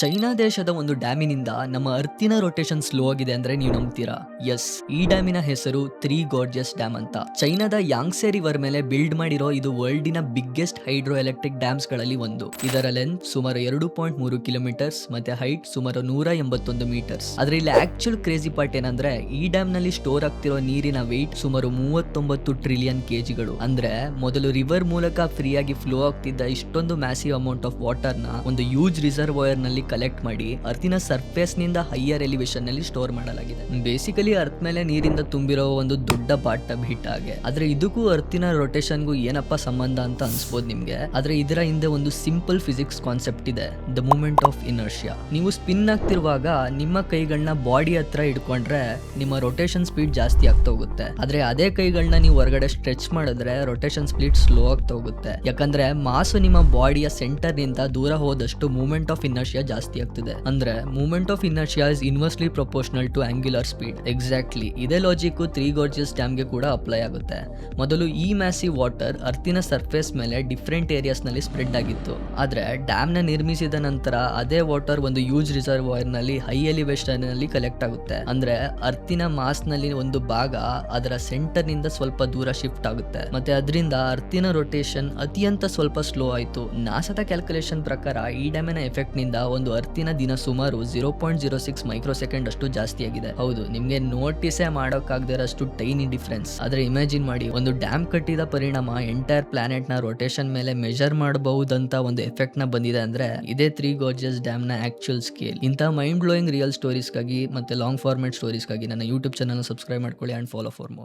China ದೇಶದ ಒಂದು ಡ್ಯಾಮಿನಿಂದ ನಮ್ಮ ಅರ್ತಿನ ರೊಟೇಷನ್ ಸ್ಲೋ ಆಗಿದೆ ಅಂದ್ರೆ ನೀವು ನಂಬ್ತೀರಾ? ಎಸ್, ಈ ಡ್ಯಾಮಿನ ಹೆಸರು ತ್ರೀ ಗಾರ್ಜಿಯಸ್ ಡ್ಯಾಮ್ ಅಂತ. ಚೈನಾದ ಯಾಂಗ್ಸೆ ರಿವರ್ ಮೇಲೆ ಬಿಲ್ಡ್ ಮಾಡಿರೋ ಇದು ವರ್ಲ್ಡಿನ ಬಿಗ್ಗೆಸ್ಟ್ ಹೈಡ್ರೋ ಎಲೆಕ್ಟ್ರಿಕ್ ಡ್ಯಾಮ್ಸ್ ಗಳಲ್ಲಿ ಒಂದು. ಇದರ ಲೆಂತ್ ಸುಮಾರು 2.3 ಕಿಲೋಮೀಟರ್ಸ್ ಮತ್ತೆ ಹೈಟ್ ಸುಮಾರು 181 ಮೀಟರ್ಸ್. ಆದ್ರೆ ಇಲ್ಲಿ ಆಕ್ಚುಲ್ ಕ್ರೇಜಿ ಪಾರ್ಟ್ ಏನಂದ್ರೆ ಈ ಡ್ಯಾಮ್ ನಲ್ಲಿ ಸ್ಟೋರ್ ಆಗ್ತಿರೋ ನೀರಿನ ವೆಯ್ಟ್ ಸುಮಾರು 39 ಟ್ರಿಲಿಯನ್ ಕೆಜಿಗಳು. ಅಂದ್ರೆ ಮೊದಲು ರಿವರ್ ಮೂಲಕ ಫ್ರೀ ಆಗಿ ಫ್ಲೋ ಆಗ್ತಿದ್ದ ಇಷ್ಟೊಂದು ಮ್ಯಾಸಿವ್ ಅಮೌಂಟ್ ಆಫ್ ವಾಟರ್ ನ ಒಂದು ಹ್ಯೂಜ್ ರಿಸರ್ವಾಯರ್ ನಲ್ಲಿ ಕಲೆಕ್ಟ್ ಮಾಡಿ ಅರ್ತಿನ ಸರ್ಫೇಸ್ ನಿಂದ ಹೈಯರ್ ಎಲಿವೇಶನ್ ನಲ್ಲಿ ಸ್ಟೋರ್ ಮಾಡಲಾಗಿದೆ. ಬೇಸಿಕಲಿ ಅರ್ತ್ ಮೇಲೆ ನೀರಿಂದ ತುಂಬಿರೋ ಒಂದು ದೊಡ್ಡ ಬಾಟ್ ಟಬ್ ಹಿಟ್ ಆಗಿ. ಆದ್ರೆ ಇದಕ್ಕೂ ಅರ್ತಿನ ರೊಟೇಷನ್ಗೂ ಏನಪ್ಪಾ ಸಂಬಂಧ ಅಂತ ಅನ್ಸ್ಬೋದು ನಿಮ್ಗೆ. ಆದ್ರೆ ಇದರ ಹಿಂದೆ ಒಂದು ಸಿಂಪಲ್ ಫಿಸಿಕ್ಸ್ ಕಾನ್ಸೆಪ್ಟ್ ಇದೆ, ದ ಮೂಮೆಂಟ್ ಆಫ್ ಇನರ್ಷಿಯಾ. ನೀವು ಸ್ಪಿನ್ ಆಗ್ತಿರುವಾಗ ನಿಮ್ಮ ಕೈಗಳನ್ನ ಬಾಡಿ ಹತ್ರ ಇಟ್ಕೊಂಡ್ರೆ ನಿಮ್ಮ ರೊಟೇಷನ್ ಸ್ಪೀಡ್ ಜಾಸ್ತಿ ಆಗ್ತಾ ಹೋಗುತ್ತೆ. ಆದ್ರೆ ಅದೇ ಕೈಗಳನ್ನ ನೀವು ಹೊರಗಡೆ ಸ್ಟ್ರೆಚ್ ಮಾಡಿದ್ರೆ ರೊಟೇಷನ್ ಸ್ಪೀಡ್ ಸ್ಲೋ ಆಗ್ತಾ ಹೋಗುತ್ತೆ. ಯಾಕಂದ್ರೆ ಮಾಸು ನಿಮ್ಮ ಬಾಡಿಯ ಸೆಂಟರ್ ನಿಂದ ದೂರ ಹೋದಷ್ಟು ಮೂಮೆಂಟ್ ಆಫ್ ಇನರ್ಷಿಯಾ ಜಾಸ್ತಿ ಆಗ್ತಿದೆ. ಅಂದ್ರೆ moment of inertia is inversely proportional to angular speed. Exactly ಇದೇ ಲಾಜಿಕ್ ತ್ರೀ ಗಾರ್ಜಿಯಸ್ ಡ್ಯಾಮ್ ಗೆ ಕೂಡ ಅಪ್ಲೈ ಆಗುತ್ತೆ. ಮೊದಲು ಈ ಮ್ಯಾಸಿವ್ ವಾಟರ್ ಅರ್ತಿನ ಸರ್ಫೇಸ್ ಮೇಲೆ ಡಿಫ್ರೆಂಟ್ ಏರಿಯಾಸ್ ನಲ್ಲಿ ಸ್ಪ್ರೆಡ್ ಆಗಿತ್ತು. ಆದ್ರೆ ಡ್ಯಾಮ್ ನ ನಿರ್ಮಿಸಿದ ನಂತರ ಅದೇ ವಾಟರ್ ಒಂದು ಹ್ಯೂಜ್ ರಿಸರ್ವಾಯರ್ ನಲ್ಲಿ ಹೈ ಎಲಿವೇಶನ್ ನಲ್ಲಿ ಕಲೆಕ್ಟ್ ಆಗುತ್ತೆ. ಅಂದ್ರೆ ಅರ್ತಿನ ಮಾಸ್ ನಲ್ಲಿ ಒಂದು ಭಾಗ ಅದರ ಸೆಂಟರ್ ನಿಂದ ಸ್ವಲ್ಪ ದೂರ ಶಿಫ್ಟ್ ಆಗುತ್ತೆ. ಮತ್ತೆ ಅದರಿಂದ ಅರ್ತಿನ ರೊಟೇಷನ್ ಅತ್ಯಂತ ಸ್ವಲ್ಪ ಸ್ಲೋ ಆಯ್ತು. ನಾಸಾದ ಕ್ಯಾಲ್ಕುಲೇಷನ್ ಪ್ರಕಾರ ಈ ಡ್ಯಾಮಿನ ಎಫೆಕ್ಟ್ ನಿಂದ ಒಂದು ಅರ್ತಿನ ದಿನ ಸುಮಾರು 0.06 ಮೈಕ್ರೋ ಸೆಕೆಂಡ್ ಅಷ್ಟು ಜಾಸ್ತಿ ಆಗಿದೆ. ಹೌದು, ನಿಮ್ಗೆ ನೋಟಿಸೇ ಮಾಡೋಕ್ಕಾಗದಿರೋಷ್ಟು ಟೈನಿ ಡಿಫ್ರೆನ್ಸ್. ಆದ್ರೆ ಇಮ್ಯಾಜಿನ್ ಮಾಡಿ, ಒಂದು ಡ್ಯಾಮ್ ಕಟ್ಟಿದ ಪರಿಣಾಮ ಎಂಟೈರ್ ಪ್ಲಾನೆಟ್ ನ ರೊಟೇಷನ್ ಮೇಲೆ ಮೆಜರ್ ಮಾಡಬಹುದಂತ ಒಂದು ಎಫೆಕ್ಟ್ ನ ಬಂದಿದೆ ಅಂದ್ರೆ ಇದೇ ತ್ರೀ ಗಾರ್ಜಿಯಸ್ ಡ್ಯಾಮ್ ನ ಆಕ್ಚುಯಲ್ ಸ್ಕೇಲ್. ಇಂಥ ಮೈಂಡ್ ಬ್ಲೋಯಿಂಗ್ ರಿಯಲ್ ಸ್ಟೋರೀಸ್ಗಾಗಿ ಮತ್ತೆ ಲಾಂಗ್ ಫಾರ್ಮೆಟ್ ಸ್ಟೋರೀಸ್ಗಾಗಿ ನನ್ನ ಯೂಟ್ಯೂಬ್ ಚಾನಲ್ ಸಬ್ಸ್ಕ್ರೈಬ್ ಮಾಡ್ಕೊಳ್ಳಿ ಅಂಡ್ ಫಾಲೋ ಫಾರ್ ಮೋರ್.